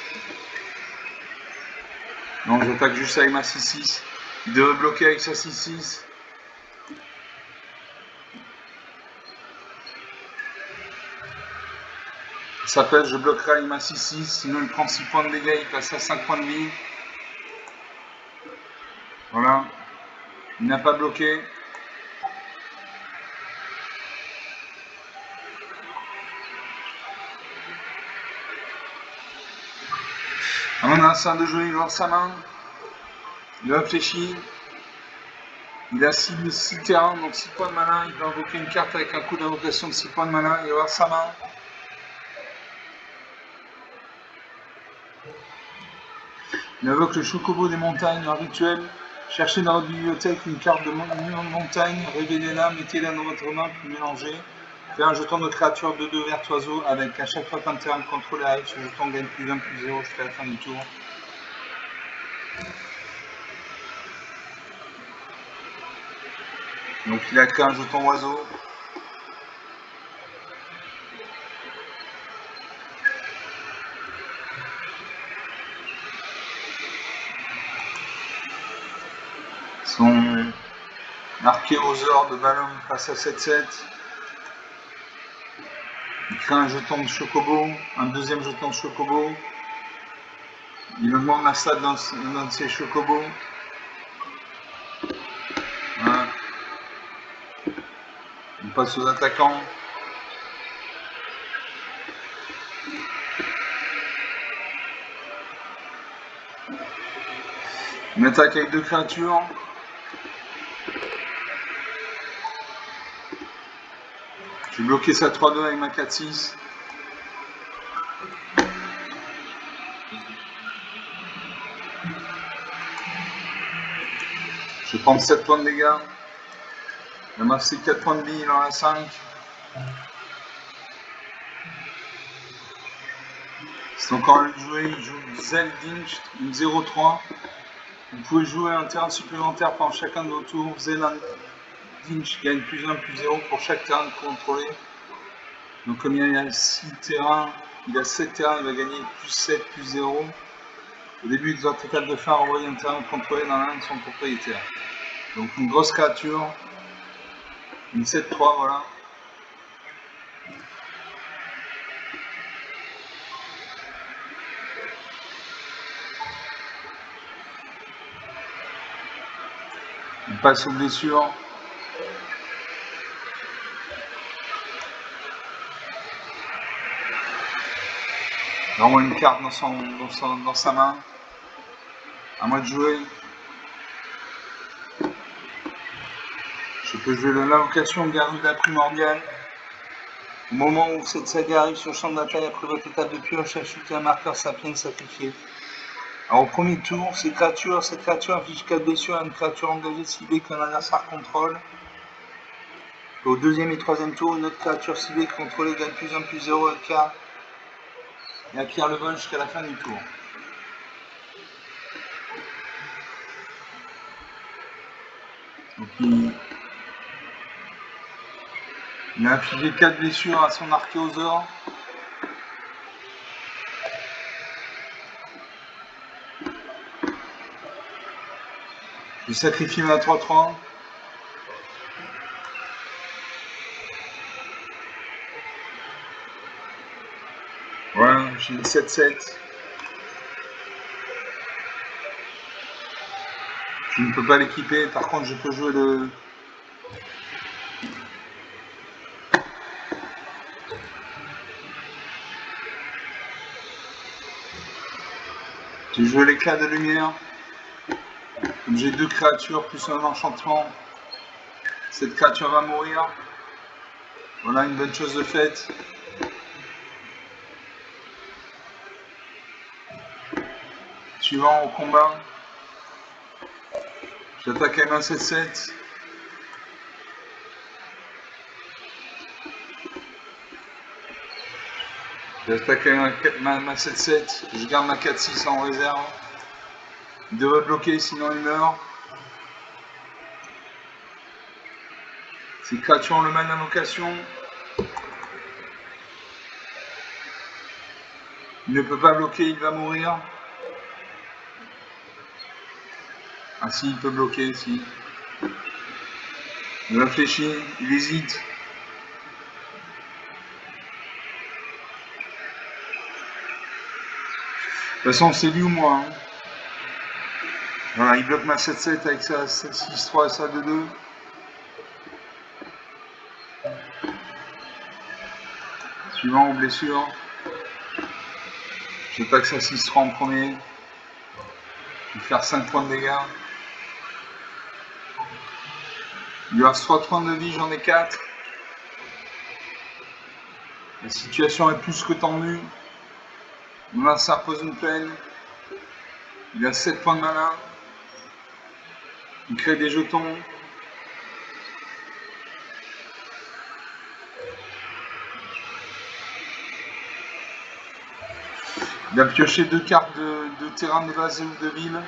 Non, j'attaque juste avec ma 6-6. Il devrait bloquer avec sa 6-6. Ça pèse, je bloquerai avec ma 6-6. Sinon, il prend 6 points de dégâts, il passe à 5 points de vie. Voilà. Il n'a pas bloqué. Ah, on a un 5 de jeu, il va voir sa main. Il réfléchit. Il a 6 terrains, donc 6 points de mana. Il va invoquer une carte avec un coup d'invocation de 6 points de mana. Il va voir sa main. Il invoque le Chocobo des montagnes, un rituel. Cherchez dans votre bibliothèque une carte de montagne, révélez-la, mettez-la dans votre main, puis mélangez. Faites un jeton de créature 2/2 vert oiseau avec à chaque fois qu'un terrain de contrôle arrive, ce jeton gagne +1 +0 jusqu'à la fin du tour. Donc il a qu'un jeton oiseau. Son archéosaure de Balum passe à 7-7. Il crée un jeton de Chocobo, un deuxième jeton de Chocobo. Il augmente la stat d'un de ses Chocobos. Voilà. On passe aux attaquants. Une attaque avec 2 créatures. Je vais bloquer sa 3/2 avec ma 4-6. Je vais prendre 7 points de dégâts. Il m'a fait 4 points de vie, il en a 5. C'est encore à lui de jouer, il joue Zeldinch, une 0-3. Vous pouvez jouer un terrain supplémentaire pendant chacun de vos tours. Zeldinch gagne +1 +0 pour chaque terrain contrôlé. Donc comme il y a 6 terrains, il a 7 terrains, il va gagner +7 +0. Au début de votre étape de fin, envoyez un terrain contrôlé dans l'un de son propriétaire. Donc une grosse créature, une 7-3, voilà. On passe aux blessures. Il envoie une carte dans sa main. À moi de jouer. Je peux jouer l'invocation Garuda primordiale. Au moment où cette saga arrive sur le champ de bataille après votre étape de pioche, ajoutez un marqueur sapiens sacrifié. Alors au premier tour, cette créature inflige 4 blessures à une créature engagée ciblée qu'un adversaire contrôle. Et au deuxième et troisième tour, une autre créature ciblée contrôlée gagne +1 +0 LK et acquiert le vol jusqu'à la fin du tour. Donc il a infligé 4 blessures à son archéosaure. Je sacrifie ma 3-3. Voilà, j'ai une 7-7. Je ne peux pas l'équiper, par contre je peux jouer le... J'ai joué l'éclat de lumière. Comme j'ai 2 créatures plus un enchantement, cette créature va mourir. Voilà une bonne chose de faite. Suivant au combat. J'attaque avec un 7-7. J'attaque ma 7-7, je garde ma 4-6 en réserve. Il devrait bloquer, sinon il meurt. Ces créatures ont le mal d'invocation. Il ne peut pas bloquer, il va mourir. Ah si, il peut bloquer, si. Il réfléchit, il hésite. De toute façon, c'est lui ou moi. Hein. Voilà, il bloque ma 7-7 avec sa 6-3 et sa 2-2. Suivant aux blessures. J'attaque sa 6-3 en premier. Je vais faire 5 points de dégâts. Il lui reste 3 points de vie, j'en ai 4. La situation est plus que tendue. Mon adversaire pose une peine. Il a 7 points de mana. Il crée des jetons. Il a pioché 2 cartes de terrain dévasé ou de ville.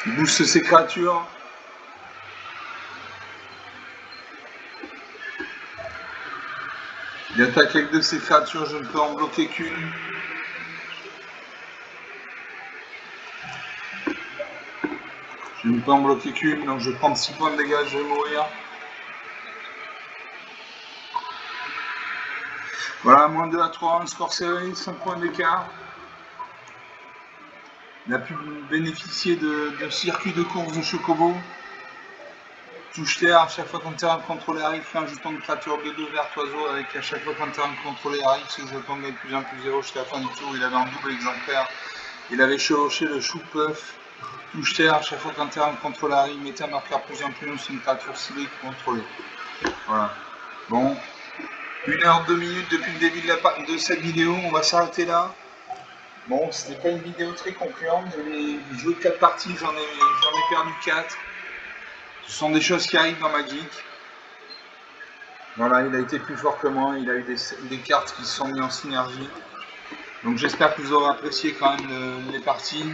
Il booste ses créatures. Il attaque avec 2 de ses créatures, je ne peux en bloquer qu'une. Je ne peux en bloquer qu'une, donc je vais prendre 6 points de dégâts, je vais mourir. Voilà, moins 2 à 3, un score serré, 5 points d'écart. Il a pu bénéficier de circuit de course de Chocobo. Touche terre, à chaque fois qu'un terrain contrôlé arrive, fait un jeton de créature de 2 vert oiseau, avec à chaque fois qu'un terrain contrôlé arrive, ce jeton gagne plus 1 plus 0 jusqu'à la fin du tour. Il avait un double exemplaire. Il avait chevauché le chou-puff. Touche terre, à chaque fois qu'un terrain contrôlé arrive, mettez un marqueur plus 1 plus 1 sur une créature ciblée contrôlée. Voilà. Bon. 1h 2 minutes depuis le début de cette vidéo, on va s'arrêter là. Bon, c'était pas une vidéo très concluante, j'ai joué 4 parties, j'en ai perdu 4. Ce sont des choses qui arrivent dans Magic. Voilà, il a été plus fort que moi, il a eu des cartes qui se sont mises en synergie. Donc j'espère que vous aurez apprécié quand même les parties.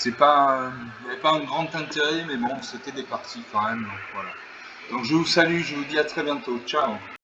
Il n'y avait pas un grand intérêt, mais bon, c'était des parties quand même. Donc, voilà. Donc je vous salue, je vous dis à très bientôt. Ciao.